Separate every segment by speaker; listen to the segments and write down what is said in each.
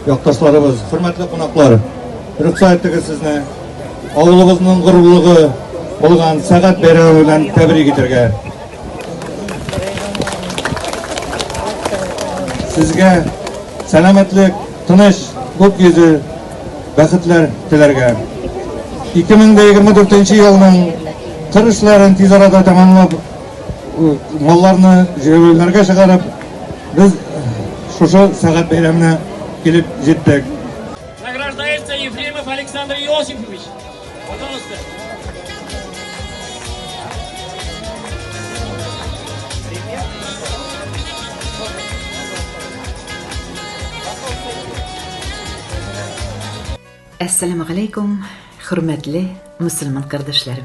Speaker 1: якташларыбыз, хөрмәтле кунаклар, рөхсәт итегез сезне авылыбызның горурлыгы булган сәгать бәйрәме белән тәбрик итәргә. Сезгә сәламәтлек, тыныч, күк йөзе, бәхетләр теләргә. 2024 елның кыр эшләрен тиз арада тәмамлап, малларны җәйләргә чыгарып, без шушы сәгать бәйрәменә килеп җиттек.
Speaker 2: Награждается Ефремов Александр Иосифович. Пожалуйста.
Speaker 3: Assalamu alaykum, hürmetli Müslüman kardeşlerim.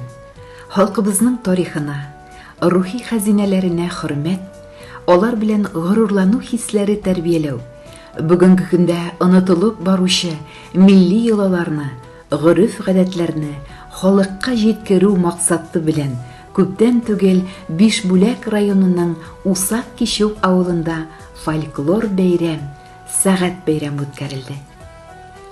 Speaker 3: Halkımızın tarihine, ruhi hazinelerine hürmet, onlar bilen gururlanu hisleri terbiyelew, bugünkü günde unutulup baruşu milli yolalarını, guruf gadetlerini halkka жеткерүү maksatı bilen köpten tügel Bişbulak rayonunun Usak Kişuk avulunda folklor beyrem, sagat beyrem ötkerildi.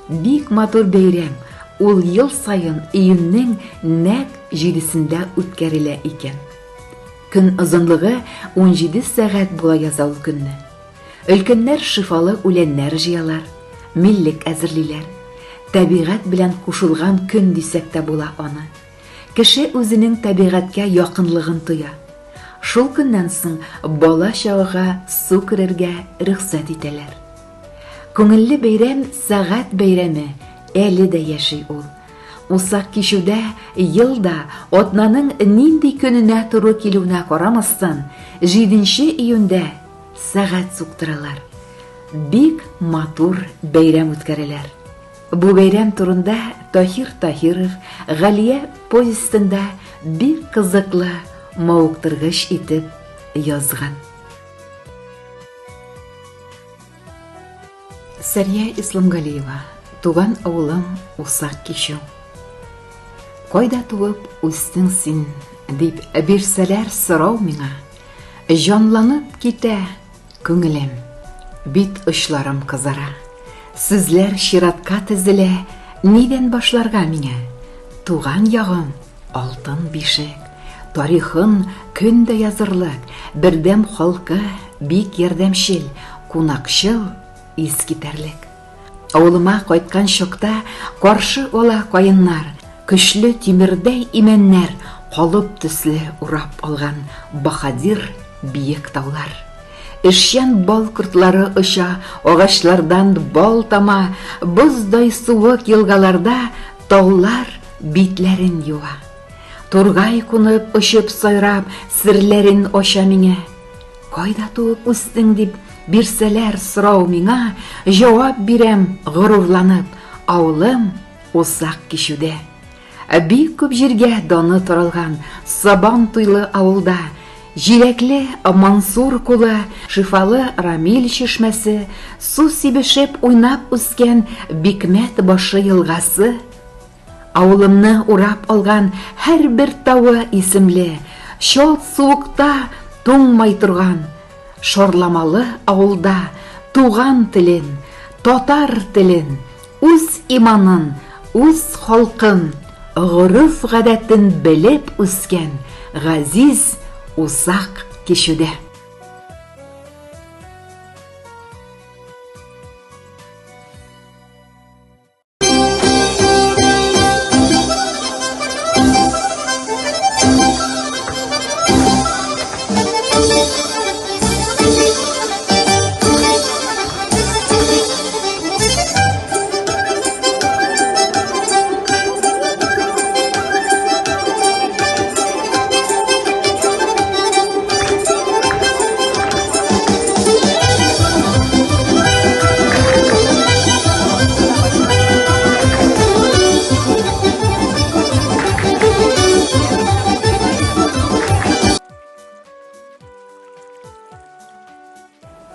Speaker 3: Bik matur beyrem, ул yıl sayın iyunning nәк 7-сендә үткәрелә икән. Көн озынлыгы 17 сәгать була яза ул көнне. Өлкәннәр шифалы үләннәр җыялар, миллек әзерлиләр. Табигать белән кушылган көн дисәк тә була аны. Кеше үзенең табигатькә якынлыгын тоя. Шул көннән соң бала чагага су керергә рөхсәт итәләр. Күңелле бәйрәм сәгать бәйрәме әле дә яши ул. Усак кишүдә елда атнаның нинди көненә туры килүенә карамастан 7 июньдә сәгать суктыралар. Бик матур бәйрәм үткәрәләр. Бу бәйрәм турында Тахир Таһиров Галия повестында бик кызыклы, мавыктыргыч итеп язган. Сәрия Исламгалиева, туган авылым Усак Кишү. Кайда туып үстең син, дип бирсәләр сорау миңа. Җанланып китә күңелем, бит очларым кызара. Сүзләр чиратка тезелә, нидән башларга миңа? Туган ягым алтын бишек, тарихын көндә язырлык, бердәм халкы бик ярдәмчел, кунакчыл, искитәрлек. Авылыма кайткан чакта каршы ала каеннар, көчле тимердәй имәннәр, калып төсле урап алган баһадир биек таулар. Эшчән бал кортлары оча, агачлардан бал тама, боздай суык елгаларда таулар битләрен юа. Тургай кунып, очып сайрап, серләрен ача миңа. Кайда туып үстең дип бирсәләр сорау миңа, җавап бирәм горурланып, авылым Усак Кишүдә. Бик күп җиргә даны таралган Сабан туйлы авылда җиләкле Мансур кулы, шифалы Рамил чишмәсе, су сибешеп уйнап үскән Бикмәт башы елгасы, авылымны урап алган һәрбер тавы исемле, шул суыкта туңмай торган Шорламалы авылда туган телен, татар телен, үз иманын, үз халкын, гурыф гадәтен белеп үскән газиз Усак Кишүдә.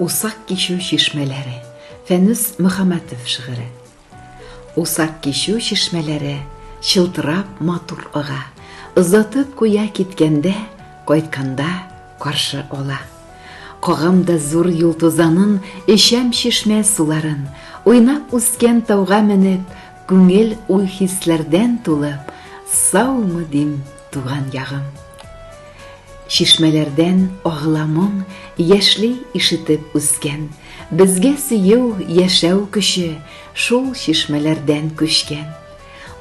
Speaker 3: Усак Кишү чишмәләре. Фәнүс Мөхәммәтов шигыре. Усак Кишү чишмәләре чылтырап матур ага. Озатып куя киткәндә, кайтканда каршы ала. Кагамда зур юлтузанын, эшәм чишмә суларын, Уйнап үскән тауга менеп, күңел уй хисләрдән тулып, саумы дим туган ягым. Шишмәләрдән агыламың, яшьли ишетеп үскән, безгә сөю, яшәү көче, шул шишмәләрдән күчкән.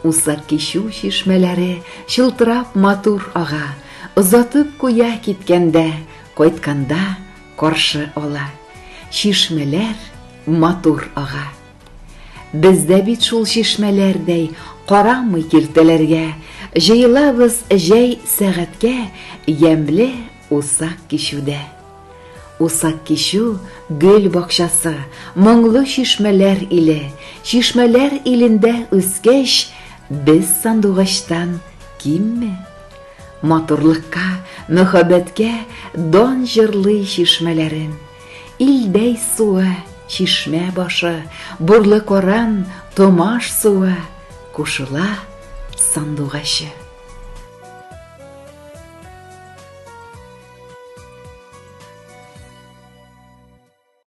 Speaker 3: Усак кичү шишмәләре чылтырап матур ага, озатып куя киткәндә, кайтканда каршы ала. Шишмәләр матур ага. Бездә бит шул шишмәләрдәй карамый киртәләргә, җыелабыз җәй сәгатькә, ямьле усак кичүдә. Усак кичү гөл бакчасы, моңлы шишмәләр иле, шишмәләр илендә үскәч, без сандугачтан кимме? Матурлыкка, мөхәббәткә дан җырлый шишмәләрем. Илдәй суы, шишмә башы, бурлы каран, томаш суы, кушыла сандугачы.